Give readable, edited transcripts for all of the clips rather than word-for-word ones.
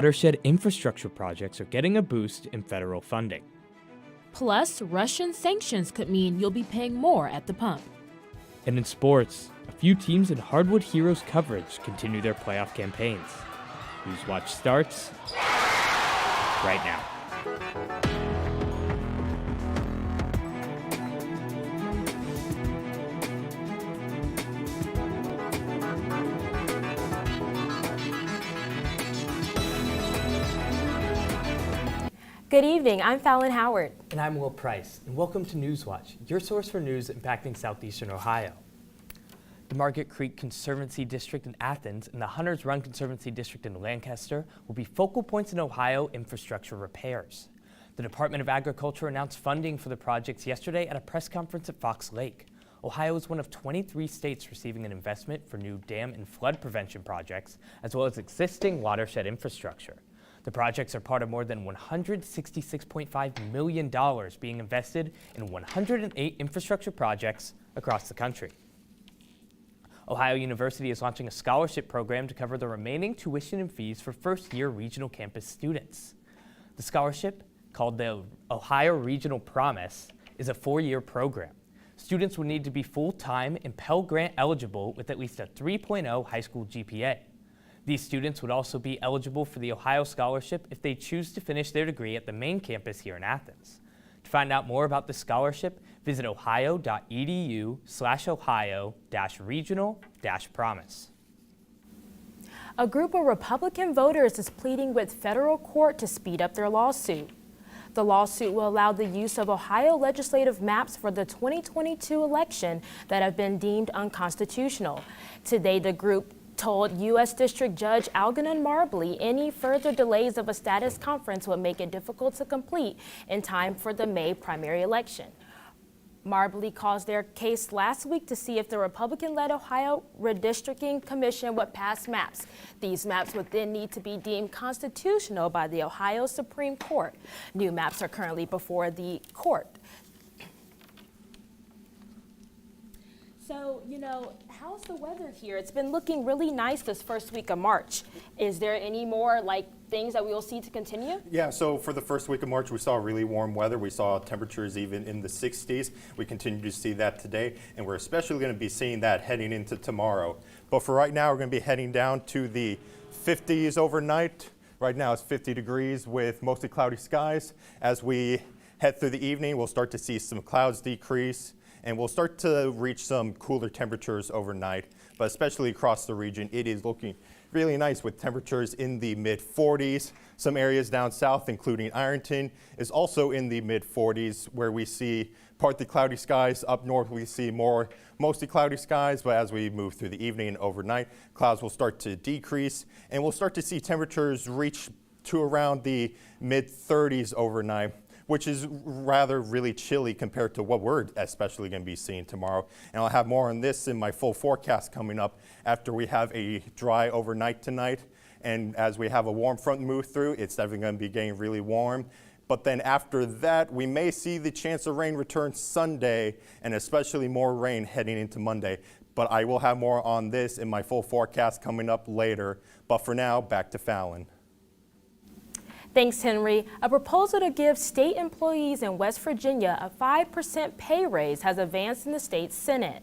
Watershed infrastructure projects are getting a boost in federal funding. Plus, Russian sanctions could mean you'll be paying more at the pump. And in sports, a few teams in Hardwood Heroes coverage continue their playoff campaigns. Newswatch starts right now. Good evening, I'm Fallon Howard. And I'm Will Price, and welcome to Newswatch, your source for news impacting southeastern Ohio. The Margaret Creek Conservancy District in Athens and the Hunters Run Conservancy District in Lancaster will be focal points in Ohio infrastructure repairs. The Department of Agriculture announced funding for the projects yesterday at a press conference at Fox Lake. Ohio is one of 23 states receiving an investment for new dam and flood prevention projects, as well as existing watershed infrastructure. The projects are part of more than $166.5 million being invested in 108 infrastructure projects across the country. Ohio University is launching a scholarship program to cover the remaining tuition and fees for first-year regional campus students. The scholarship, called the Ohio Regional Promise, is a 4-year program. Students would need to be full-time and Pell Grant eligible with at least a 3.0 high school GPA. These students would also be eligible for the Ohio Scholarship if they choose to finish their degree at the main campus here in Athens. To find out more about the scholarship, visit ohio.edu/ohio-regional-promise. A group of Republican voters is pleading with federal court to speed up their lawsuit. The lawsuit will allow the use of Ohio legislative maps for the 2022 election that have been deemed unconstitutional. Today, the group told U.S. District Judge Algernon Marbley any further delays of a status conference would make it difficult to complete in time for the May primary election. Marbley caused their case last week to see if the Republican-led Ohio Redistricting Commission would pass maps. These maps would then need to be deemed constitutional by the Ohio Supreme Court. New maps are currently before the court. So, how's the weather here? It's been looking really nice this first week of March. Is there any more things that we will see to continue? Yeah, so for the first week of March, we saw really warm weather. We saw temperatures even in the 60s. We continue to see that today, and we're especially going to be seeing that heading into tomorrow. But for right now, we're going to be heading down to the 50s overnight. Right now it's 50 degrees with mostly cloudy skies. As we head through the evening, we'll start to see some clouds decrease, and we'll start to reach some cooler temperatures overnight. But especially across the region, it is looking really nice with temperatures in the mid-40s. Some areas down south, including Ironton, is also in the mid-40s, where we see partly cloudy skies. Up north, we see mostly cloudy skies, but as we move through the evening and overnight, clouds will start to decrease, and we'll start to see temperatures reach to around the mid-30s overnight, which is rather really chilly compared to what we're especially going to be seeing tomorrow. And I'll have more on this in my full forecast coming up after we have a dry overnight tonight. And as we have a warm front move through, it's definitely going to be getting really warm. But then after that, we may see the chance of rain return Sunday, and especially more rain heading into Monday. But I will have more on this in my full forecast coming up later. But for now, back to Fallon. Thanks, Henry. A proposal to give state employees in West Virginia a 5% pay raise has advanced in the state's Senate.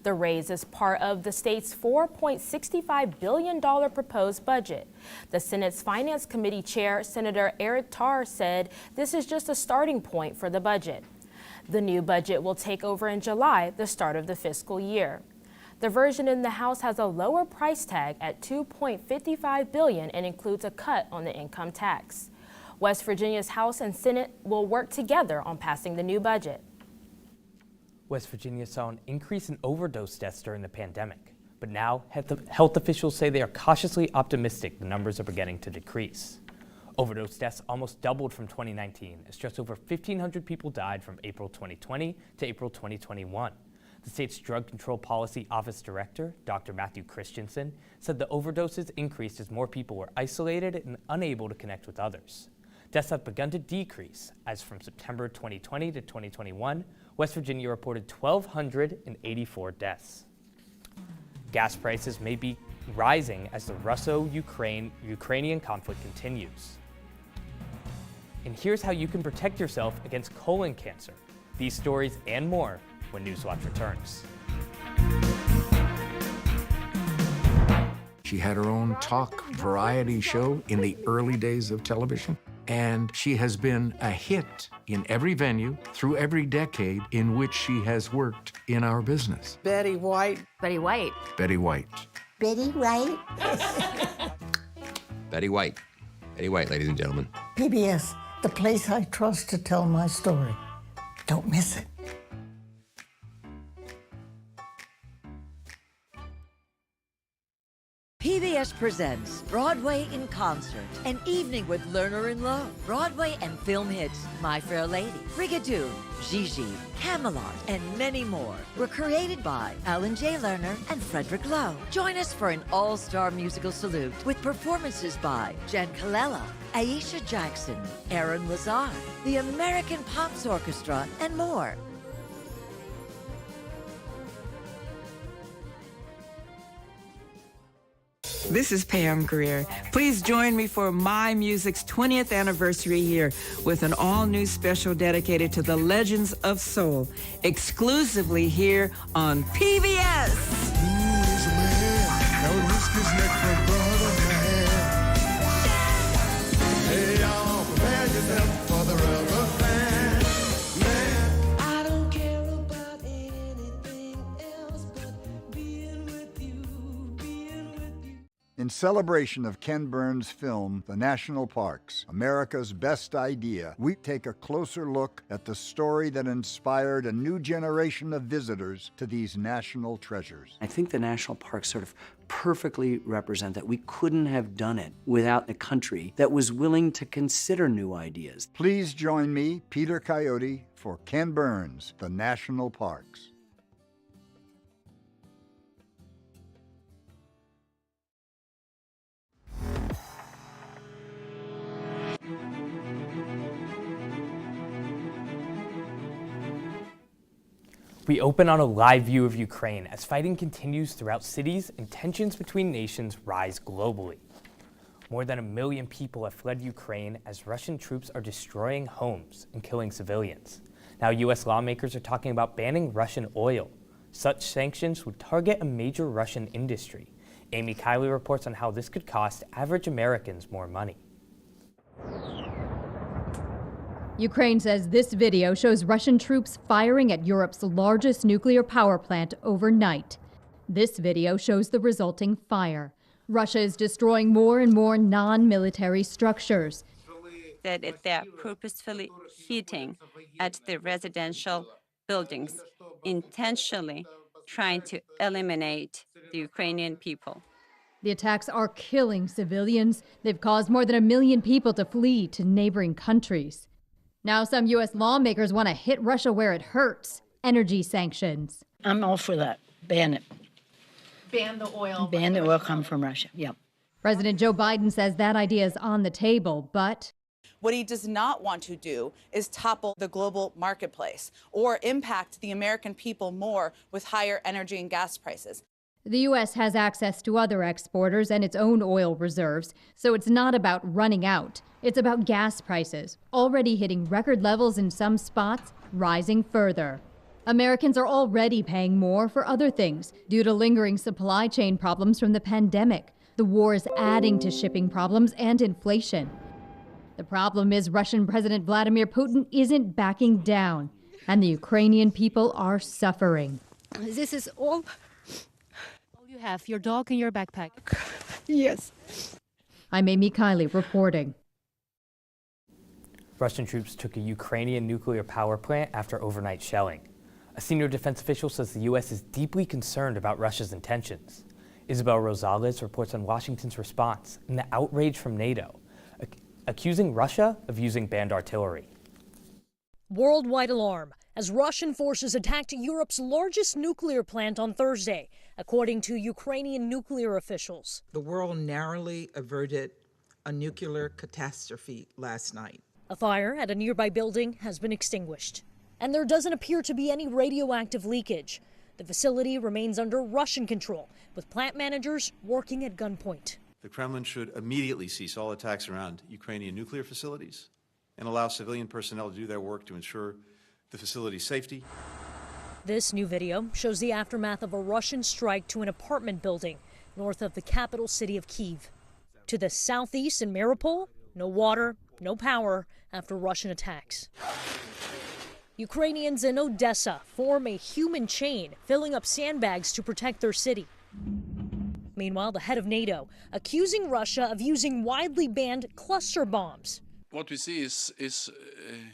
The raise is part of the state's $4.65 billion proposed budget. The Senate's Finance Committee Chair, Senator Eric Tarr, said this is just a starting point for the budget. The new budget will take over in July, the start of the fiscal year. The version in the House has a lower price tag at $2.55 billion and includes a cut on the income tax. West Virginia's House and Senate will work together on passing the new budget. West Virginia saw an increase in overdose deaths during the pandemic, but now health officials say they are cautiously optimistic the numbers are beginning to decrease. Overdose deaths almost doubled from 2019, as just over 1,500 people died from April 2020 to April 2021. The state's Drug Control Policy Office Director, Dr. Matthew Christensen, said the overdoses increased as more people were isolated and unable to connect with others. Deaths have begun to decrease, as from September 2020 to 2021, West Virginia reported 1,284 deaths. Gas prices may rising as the Russo-Ukrainian conflict continues. And here's how you can protect yourself against colon cancer. These stories and more when Newswatch returns. She had her own talk variety show in the early days of television, and she has been a hit in every venue through every decade in which she has worked in our business. Betty White. Betty White. Betty White. Betty White. Betty White. Betty White, ladies and gentlemen. PBS, the place I trust to tell my story. Don't miss it. PBS presents Broadway in Concert, an evening with Lerner and Lowe, Broadway and film hits My Fair Lady, Brigadoon, Gigi, Camelot, and many more were created by Alan J. Lerner and Frederick Lowe. Join us for an all-star musical salute with performances by Jen Colella, Aisha Jackson, Aaron Lazar, the American Pops Orchestra, and more. This is Pam Grier. Please join me for My Music's 20th anniversary year with an all-new special dedicated to the legends of soul, exclusively here on PBS. In celebration of Ken Burns' film, The National Parks, America's Best Idea, we take a closer look at the story that inspired a new generation of visitors to these national treasures. I think the national parks sort of perfectly represent that. We couldn't have done it without a country that was willing to consider new ideas. Please join me, Peter Coyote, for Ken Burns, The National Parks. We open on a live view of Ukraine as fighting continues throughout cities and tensions between nations rise globally. More than 1 million people have fled Ukraine as Russian troops are destroying homes and killing civilians. Now, U.S. lawmakers are talking about banning Russian oil. Such sanctions would target a major Russian industry. Amy Kiley reports on how this could cost average Americans more money. Ukraine says this video shows Russian troops firing at Europe's largest nuclear power plant overnight. This video shows the resulting fire. Russia is destroying more and more non-military structures. That they're purposefully hitting at the residential buildings, intentionally trying to eliminate the Ukrainian people. The attacks are killing civilians. They've caused more than 1 million people to flee to neighboring countries. Now some U.S. lawmakers want to hit Russia where it hurts, energy sanctions. I'm all for that. Ban it. Ban the oil. Ban the oil coming from Russia, yep. President Joe Biden says that idea is on the table, but what he does not want to do is topple the global marketplace or impact the American people more with higher energy and gas prices. the U.S. has access to other exporters and its own oil reserves, so it's not about running out. It's about gas prices, already hitting record levels in some spots, rising further. Americans are already paying more for other things due to lingering supply chain problems from the pandemic. The war is adding to shipping problems and inflation. The problem is Russian President Vladimir Putin isn't backing down, and the Ukrainian people are suffering. This is all you have, your dog and your backpack. Yes. I'm Amy Kiley reporting. Russian troops took a Ukrainian nuclear power plant after overnight shelling. A senior defense official says the U.S. is deeply concerned about Russia's intentions. Isabel Rosales reports on Washington's response and the outrage from NATO, accusing Russia of using banned artillery. Worldwide alarm as Russian forces attacked Europe's largest nuclear plant on Thursday, according to Ukrainian nuclear officials. The world narrowly averted a nuclear catastrophe last night. A fire at a nearby building has been extinguished, and there doesn't appear to be any radioactive leakage. The facility remains under Russian control, with plant managers working at gunpoint. The Kremlin should immediately cease all attacks around Ukrainian nuclear facilities and allow civilian personnel to do their work to ensure the facility's safety. This new video shows the aftermath of a Russian strike to an apartment building north of the capital city of Kyiv. To the southeast in Mariupol, no water, no power after Russian attacks. Ukrainians in Odessa form a human chain, filling up sandbags to protect their city. Meanwhile, the head of NATO accusing Russia of using widely banned cluster bombs. What we see is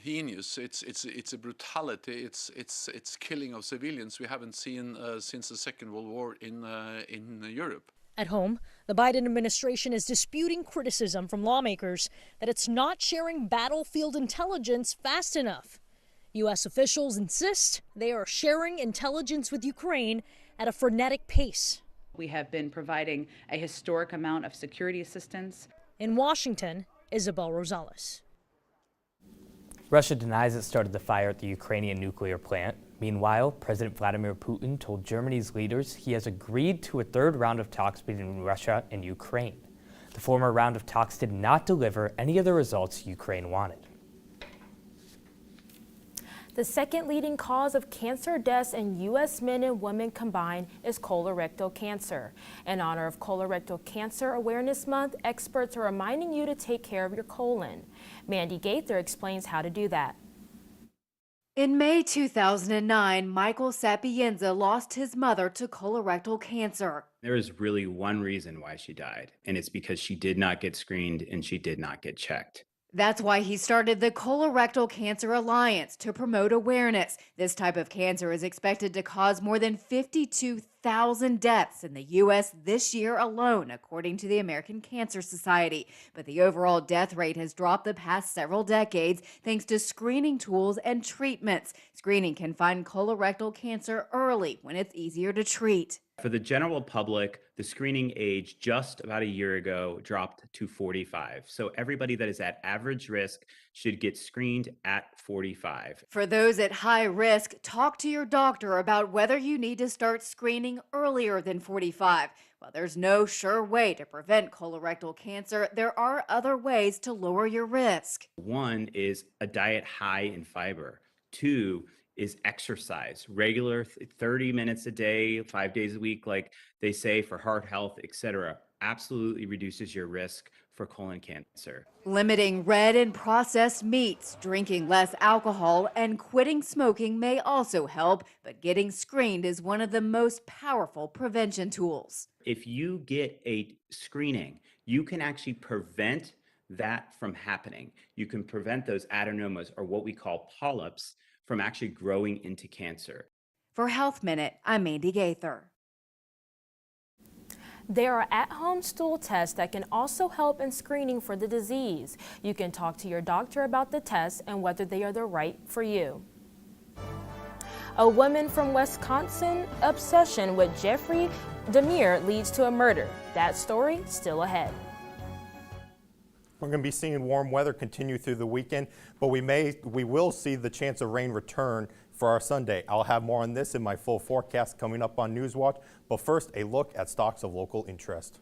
heinous. It's a brutality. It's killing of civilians we haven't seen since the Second World War in Europe. At home, the Biden administration is disputing criticism from lawmakers that it's not sharing battlefield intelligence fast enough. U.S. officials insist they are sharing intelligence with Ukraine at a frenetic pace. We have been providing a historic amount of security assistance. In Washington, Isabel Rosales. Russia denies it started the fire at the Ukrainian nuclear plant. Meanwhile, President Vladimir Putin told Germany's leaders he has agreed to a third round of talks between Russia and Ukraine. The former round of talks did not deliver any of the results Ukraine wanted. The second leading cause of cancer deaths in U.S. men and women combined is colorectal cancer. In honor of Colorectal Cancer Awareness Month, experts are reminding you to take care of your colon. Mandy Gaither explains how to do that. In May 2009, Michael Sapienza lost his mother to colorectal cancer. There is really one reason why she died, and it's because she did not get screened and she did not get checked. That's why he started the Colorectal Cancer Alliance to promote awareness. This type of cancer is expected to cause more than 52,000 deaths in the U.S. this year alone, according to the American Cancer Society. But the overall death rate has dropped the past several decades thanks to screening tools and treatments. Screening can find colorectal cancer early when it's easier to treat. For the general public, the screening age just about a year ago dropped to 45. So everybody that is at average risk should get screened at 45. For those at high risk, talk to your doctor about whether you need to start screening earlier than 45. While there's no sure way to prevent colorectal cancer, there are other ways to lower your risk. One is a diet high in fiber. Two is exercise, regular 30 minutes a day, 5 days a week, like they say, for heart health, etc. Absolutely reduces your risk for colon cancer. Limiting red and processed meats, drinking less alcohol, and quitting smoking may also help, but getting screened is one of the most powerful prevention tools. If you get a screening, you can actually prevent that from happening. You can prevent those adenomas, or what we call polyps, from actually growing into cancer. For Health Minute, I'm Mandy Gaither. There are at-home stool tests that can also help in screening for the disease. You can talk to your doctor about the tests and whether they are the right for you. A woman from Wisconsin obsession with Jeffrey Dahmer leads to a murder. That story still ahead. We're going to be seeing warm weather continue through the weekend, but we will see the chance of rain return for our Sunday. I'll have more on this in my full forecast coming up on Newswatch, but first a look at stocks of local interest.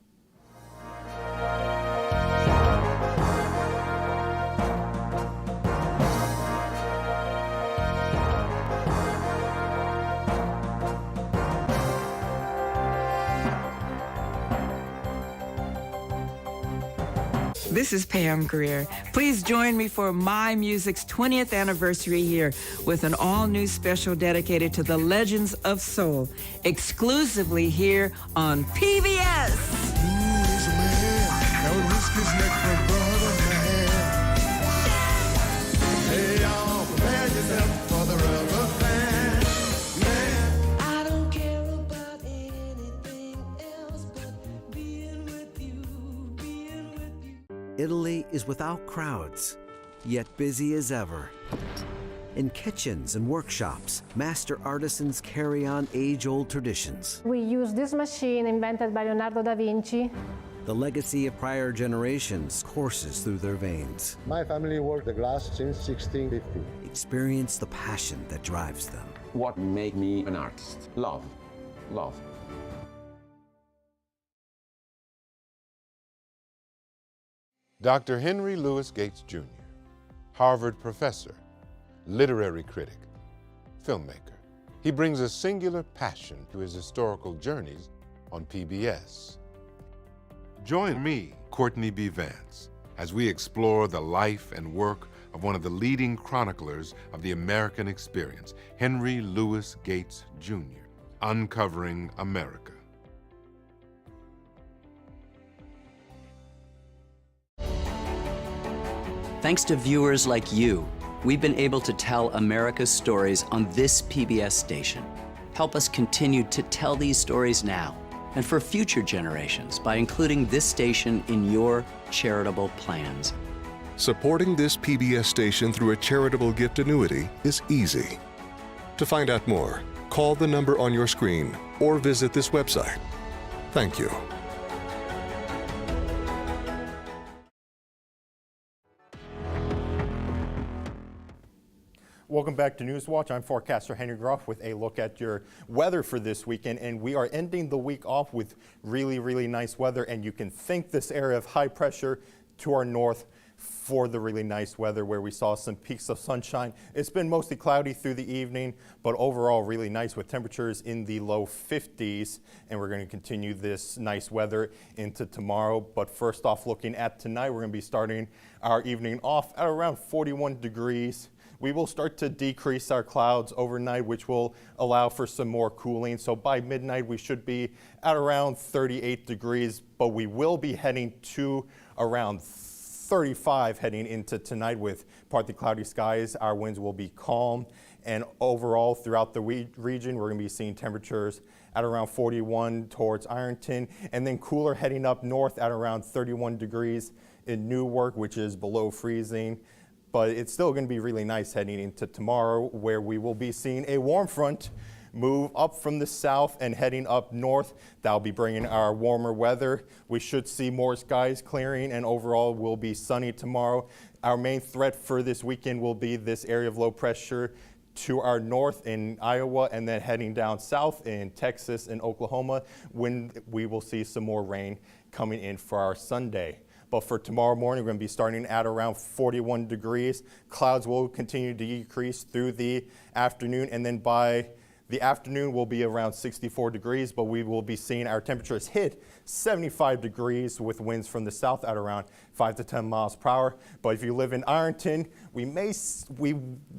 This is Pam Grier. Please join me for My Music's 20th anniversary year with an all-new special dedicated to the legends of soul, exclusively here on PBS. Italy is without crowds, yet busy as ever. In kitchens and workshops, master artisans carry on age-old traditions. We use this machine invented by Leonardo da Vinci. The legacy of prior generations courses through their veins. My family worked the glass since 1650. Experience the passion that drives them. what made me an artist. Love. Love. Dr. Henry Louis Gates Jr., Harvard professor, literary critic, filmmaker. He brings a singular passion to his historical journeys on PBS. Join me, Courtney B. Vance, as we explore the life and work of one of the leading chroniclers of the American experience, Henry Louis Gates Jr., Uncovering America. Thanks to viewers like you, we've been able to tell America's stories on this PBS station. Help us continue to tell these stories now and for future generations by including this station in your charitable plans. Supporting this PBS station through a charitable gift annuity is easy. To find out more, call the number on your screen or visit this website. Thank you. Welcome back to Newswatch. I'm forecaster Henry Groff with a look at your weather for this weekend, and we are ending the week off with really, really nice weather, and you can thank this area of high pressure to our north for the really nice weather where we saw some peaks of sunshine. It's been mostly cloudy through the evening, but overall really nice with temperatures in the low 50s, and we're going to continue this nice weather into tomorrow. But first off, looking at tonight, we're going to be starting our evening off at around 41 degrees. We will start to decrease our clouds overnight, which will allow for some more cooling. So by midnight, we should be at around 38 degrees, but we will be heading to around 35 heading into tonight with partly cloudy skies. Our winds will be calm, and overall throughout the region, we're going to be seeing temperatures at around 41 towards Ironton, and then cooler heading up north at around 31 degrees in Newark, which is below freezing. But it's still going to be really nice heading into tomorrow, where we will be seeing a warm front move up from the south and heading up north. That'll be bringing our warmer weather. We should see more skies clearing, and overall will be sunny tomorrow. Our main threat for this weekend will be this area of low pressure to our north in Iowa, and then heading down south in Texas and Oklahoma, when we will see some more rain coming in for our Sunday. But for tomorrow morning, we're going to be starting at around 41 degrees. Clouds will continue to decrease through the afternoon, and then by the afternoon will be around 64 degrees, but we will be seeing our temperatures hit 75 degrees with winds from the south at around 5 to 10 miles per hour. But if you live in Ironton, we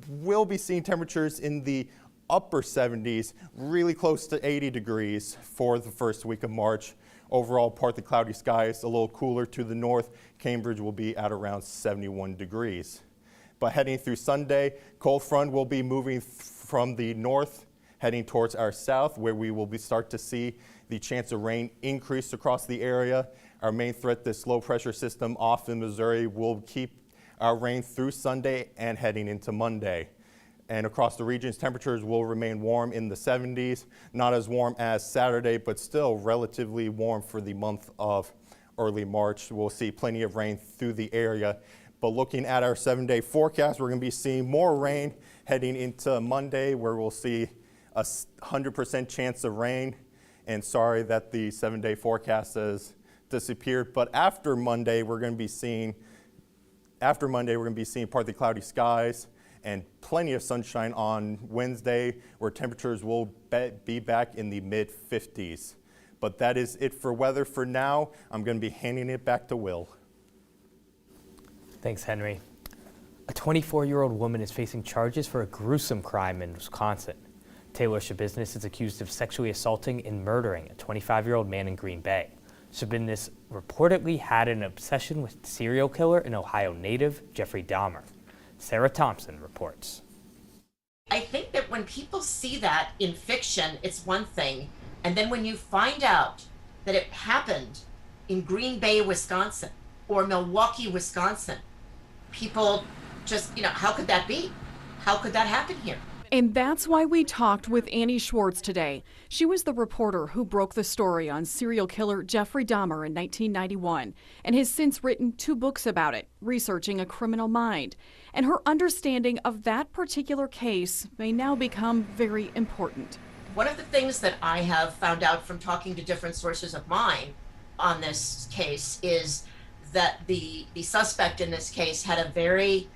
will be seeing temperatures in the upper 70s, really close to 80 degrees for the first week of March. Overall, partly cloudy skies, a little cooler to the north. Cambridge will be at around 71 degrees. But heading through Sunday, cold front will be moving from the north, heading towards our south, where we will start to see the chance of rain increase across the area. Our main threat, this low pressure system off in Missouri, will keep our rain through Sunday and heading into Monday. And across the regions, temperatures will remain warm in the 70s, not as warm as Saturday, but still relatively warm for the month of early March. We'll see plenty of rain through the area. But looking at our 7-day forecast, we're going to be seeing more rain heading into Monday, where we'll see a 100% chance of rain. And sorry that the 7-day forecast has disappeared, but after Monday, we're going to be seeing partly cloudy skies and plenty of sunshine on Wednesday, where temperatures will be back in the mid-50s. But that is it for weather for now. I'm going to be handing it back to Will. Thanks, Henry. A 24-year-old woman is facing charges for a gruesome crime in Wisconsin. Taylor Shabiznis is accused of sexually assaulting and murdering a 25-year-old man in Green Bay. Shabiznis reportedly had an obsession with serial killer and Ohio native Jeffrey Dahmer. Sarah Thompson reports. I think that when people see that in fiction, it's one thing. And then when you find out that it happened in Green Bay, Wisconsin, or Milwaukee, Wisconsin, people just, how could that be? How could that happen here? And that's why we talked with Annie Schwartz today. She was the reporter who broke the story on serial killer Jeffrey Dahmer in 1991 and has since written 2 books about it, Researching a Criminal Mind. And her understanding of that particular case may now become very important. One of the things that I have found out from talking to different sources of mine on this case is that the suspect in this case had a very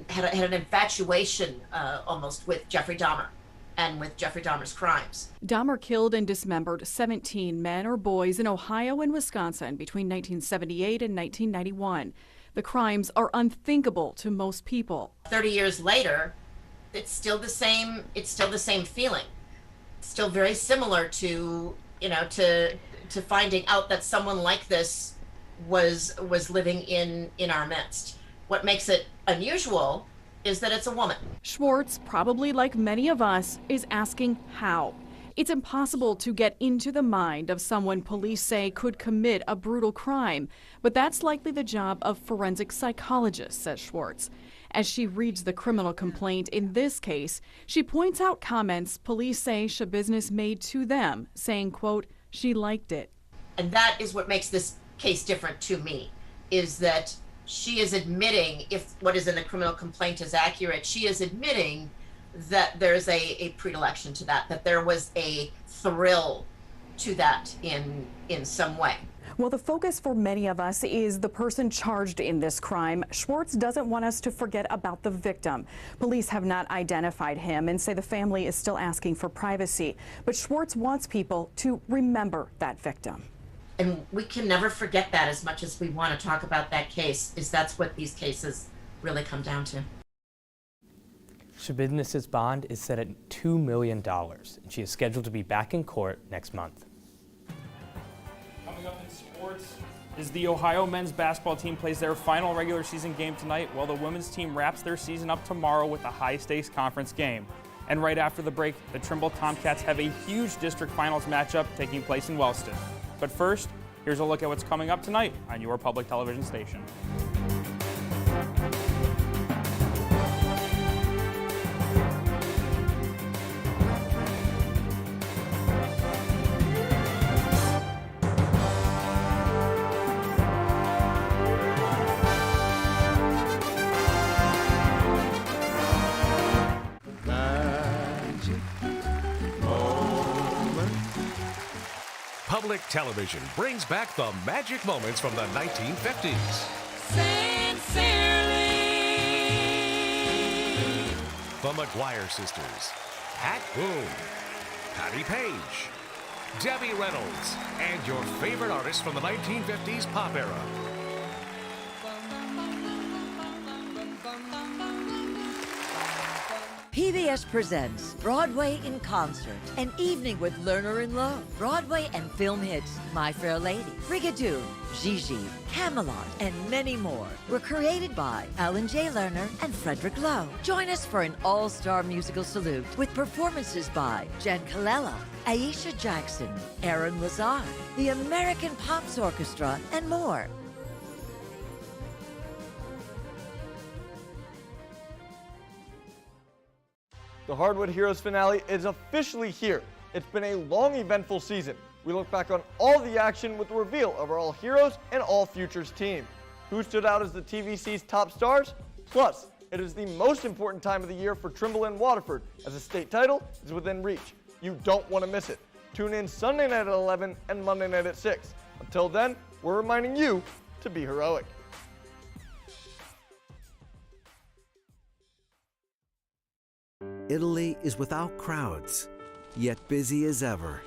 had an infatuation almost with Jeffrey Dahmer and with Jeffrey Dahmer's crimes. Dahmer killed and dismembered 17 men or boys in Ohio and Wisconsin between 1978 and 1991. The crimes are unthinkable to most people. 30 years later, it's still the same feeling. It's still very similar to, to finding out that someone like this was living in our midst. What makes it unusual is that it's a woman. Schwartz, probably like many of us, is asking how. It's impossible to get into the mind of someone police say could commit a brutal crime, but that's likely the job of forensic psychologists, says Schwartz. As she reads the criminal complaint in this case, she points out comments police say Schabusiness made to them, saying, quote, she liked it. And that is what makes this case different to me, is that she is admitting, if what is in the criminal complaint is accurate, she is admitting that there's a predilection to that there was a thrill to that in some way. Well, the focus for many of us is the person charged in this crime. Schwartz doesn't want us to forget about the victim. Police have not identified him and say the family is still asking for privacy. But Schwartz wants people to remember that victim. And we can never forget that, as much as we want to talk about that case, is that's what these cases really come down to. Schabusiness's bond is set at $2 million, and she is scheduled to be back in court next month. Coming up in sports is the Ohio men's basketball team plays their final regular season game tonight, while the women's team wraps their season up tomorrow with a high-stakes conference game. And right after the break, the Trimble Tomcats have a huge district finals matchup taking place in Wellston. But first, here's a look at what's coming up tonight on your public television station. Public television brings back the magic moments from the 1950s. Sincerely. The McGuire sisters, Pat Boone, Patty Page, Debbie Reynolds, and your favorite artists from the 1950s pop era. PBS presents Broadway in Concert, an evening with Lerner and Lowe. Broadway and film hits My Fair Lady, Brigadoon, Gigi, Camelot, and many more were created by Alan J. Lerner and Frederick Lowe. Join us for an all-star musical salute with performances by Jen Colella, Aisha Jackson, Aaron Lazard, the American Pops Orchestra, and more. The Hardwood Heroes finale is officially here. It's been a long, eventful season. We look back on all the action with the reveal of our All Heroes and All Futures team. Who stood out as the TVC's top stars? Plus, it is the most important time of the year for Trimble and Waterford, as the state title is within reach. You don't want to miss it. Tune in Sunday night at 11 and Monday night at 6. Until then, we're reminding you to be heroic. Italy is without crowds, yet busy as ever.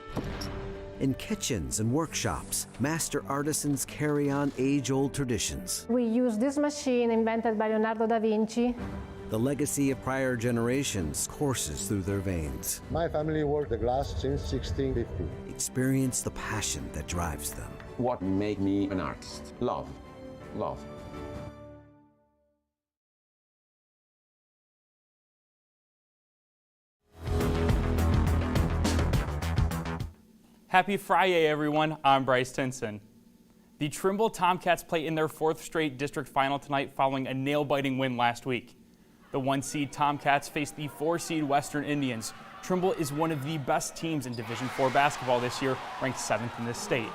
In kitchens and workshops, master artisans carry on age-old traditions. We use this machine invented by Leonardo da Vinci. The legacy of prior generations courses through their veins. My family worked the glass since 1650. Experience the passion that drives them. What made me an artist? Love. Love. Happy Friday, everyone. I'm Bryce Tinson. The Trimble Tomcats play in their 4th straight district final tonight following a nail-biting win last week. The 1-seed Tomcats face the 4-seed Western Indians. Trimble is one of the best teams in Division IV basketball this year, ranked 7th in the state.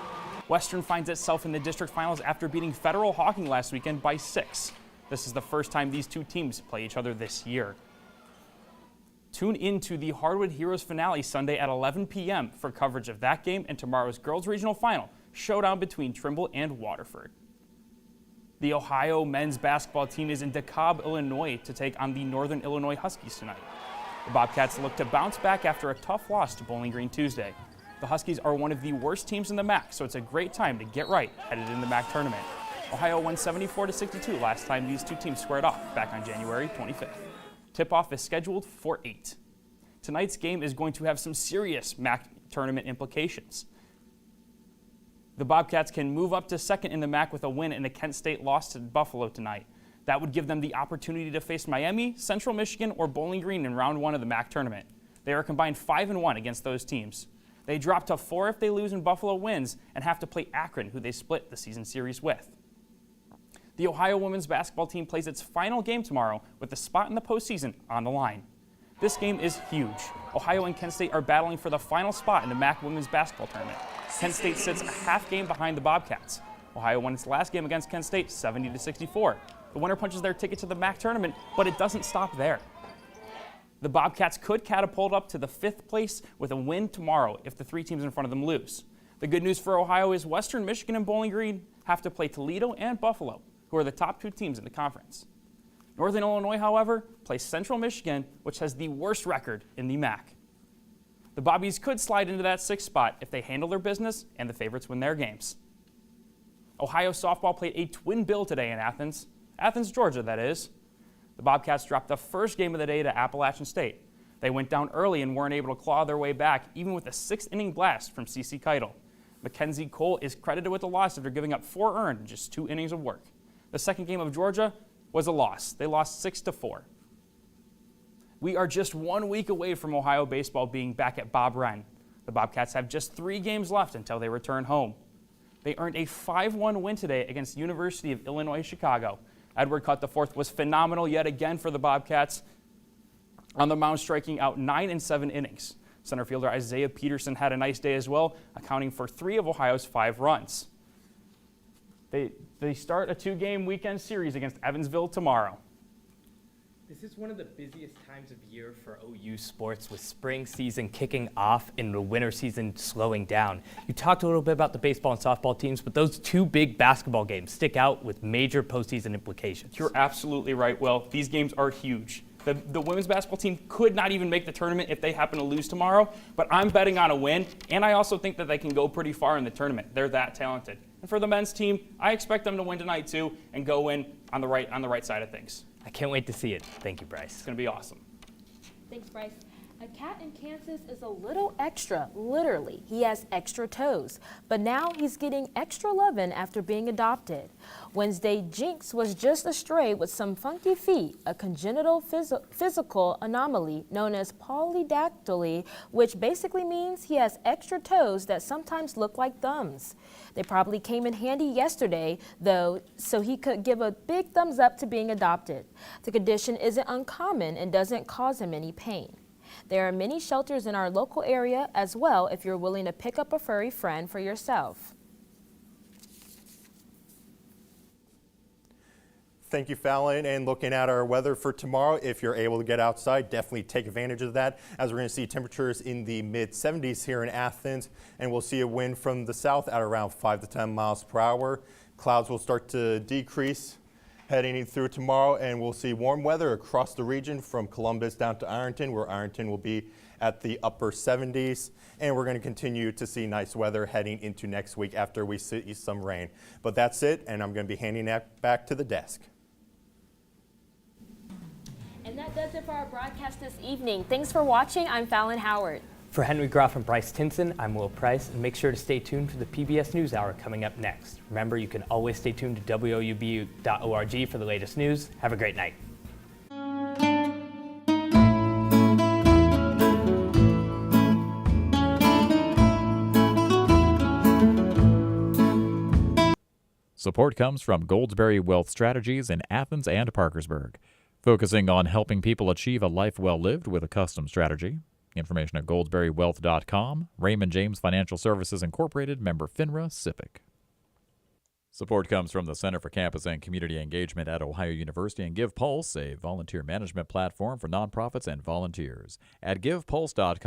Western finds itself in the district finals after beating Federal Hawking last weekend by 6. This is the first time these two teams play each other this year. Tune into the Hardwood Heroes finale Sunday at 11 p.m. for coverage of that game and tomorrow's girls regional final, showdown between Trimble and Waterford. The Ohio men's basketball team is in DeKalb, Illinois to take on the Northern Illinois Huskies tonight. The Bobcats look to bounce back after a tough loss to Bowling Green Tuesday. The Huskies are one of the worst teams in the MAC, so it's a great time to get right headed in the MAC tournament. Ohio won 74-62 last time these two teams squared off back on January 25th. Tip-off is scheduled for 8. Tonight's game is going to have some serious MAC tournament implications. The Bobcats can move up to second in the MAC with a win and a Kent State loss to Buffalo tonight. That would give them the opportunity to face Miami, Central Michigan, or Bowling Green in round 1 of the MAC tournament. They are combined 5-1 against those teams. They drop to 4 if they lose and Buffalo wins and have to play Akron, who they split the season series with. The Ohio women's basketball team plays its final game tomorrow with a spot in the postseason on the line. This game is huge. Ohio and Kent State are battling for the final spot in the MAC women's basketball tournament. Kent State sits a half game behind the Bobcats. Ohio won its last game against Kent State 70-64. The winner punches their ticket to the MAC tournament, but it doesn't stop there. The Bobcats could catapult up to the 5th place with a win tomorrow if the 3 teams in front of them lose. The good news for Ohio is Western Michigan and Bowling Green have to play Toledo and Buffalo, who are the top 2 teams in the conference. Northern Illinois, however, plays Central Michigan, which has the worst record in the MAC. The Bobbies could slide into that 6th spot if they handle their business and the favorites win their games. Ohio softball played a twin bill today in Athens, Georgia, that is. The Bobcats dropped the first game of the day to Appalachian State. They went down early and weren't able to claw their way back, even with a 6th-inning blast from C.C. Keitel. Mackenzie Cole is credited with the loss after giving up 4 earned in just 2 innings of work. The second game of Georgia was a loss. They lost 6-4. We are just 1 week away from Ohio baseball being back at Bob Wren. The Bobcats have just 3 games left until they return home. They earned a 5-1 win today against University of Illinois Chicago. Edward Cutt IV was phenomenal yet again for the Bobcats on the mound, striking out 9 and 7 innings. Center fielder Isaiah Peterson had a nice day as well, accounting for 3 of Ohio's 5 runs. They start a 2-game weekend series against Evansville tomorrow. This is one of the busiest times of year for OU sports, with spring season kicking off and the winter season slowing down. You talked a little bit about the baseball and softball teams, but those 2 big basketball games stick out with major postseason implications. You're absolutely right, Will. These games are huge. The women's basketball team could not even make the tournament if they happen to lose tomorrow, but I'm betting on a win, and I also think that they can go pretty far in the tournament. They're that talented. And for the men's team, I expect them to win tonight too and go in on the right side of things. I can't wait to see it. Thank you, Bryce. It's going to be awesome. Thanks, Bryce. A cat in Kansas is a little extra, literally. He has extra toes, but now he's getting extra loving after being adopted. Wednesday, Jinx was just a stray with some funky feet, a congenital physical anomaly known as polydactyly, which basically means he has extra toes that sometimes look like thumbs. They probably came in handy yesterday, though, so he could give a big thumbs up to being adopted. The condition isn't uncommon and doesn't cause him any pain. There are many shelters in our local area as well if you're willing to pick up a furry friend for yourself. Thank you, Fallon. And looking at our weather for tomorrow, if you're able to get outside, definitely take advantage of that, as we're going to see temperatures in the mid-70s here in Athens, and we'll see a wind from the south at around 5 to 10 miles per hour. Clouds will start to decrease heading through tomorrow, and we'll see warm weather across the region from Columbus down to Ironton, where Ironton will be at the upper 70s. And we're going to continue to see nice weather heading into next week after we see some rain. But that's it, and I'm going to be handing that back to the desk. And that does it for our broadcast this evening. Thanks for watching. I'm Fallon Howard. For Henry Groff and Bryce Tinson, I'm Will Price, and make sure to stay tuned for the PBS NewsHour coming up next. Remember, you can always stay tuned to WOUB.org for the latest news. Have a great night. Support comes from Goldsberry Wealth Strategies in Athens and Parkersburg. focusing on helping people achieve a life well lived with a custom strategy. Information at goldsberrywealth.com. Raymond James Financial Services Incorporated, member FINRA, SIPC. Support comes from the Center for Campus and Community Engagement at Ohio University and Give Pulse, a volunteer management platform for nonprofits and volunteers. At givepulse.com.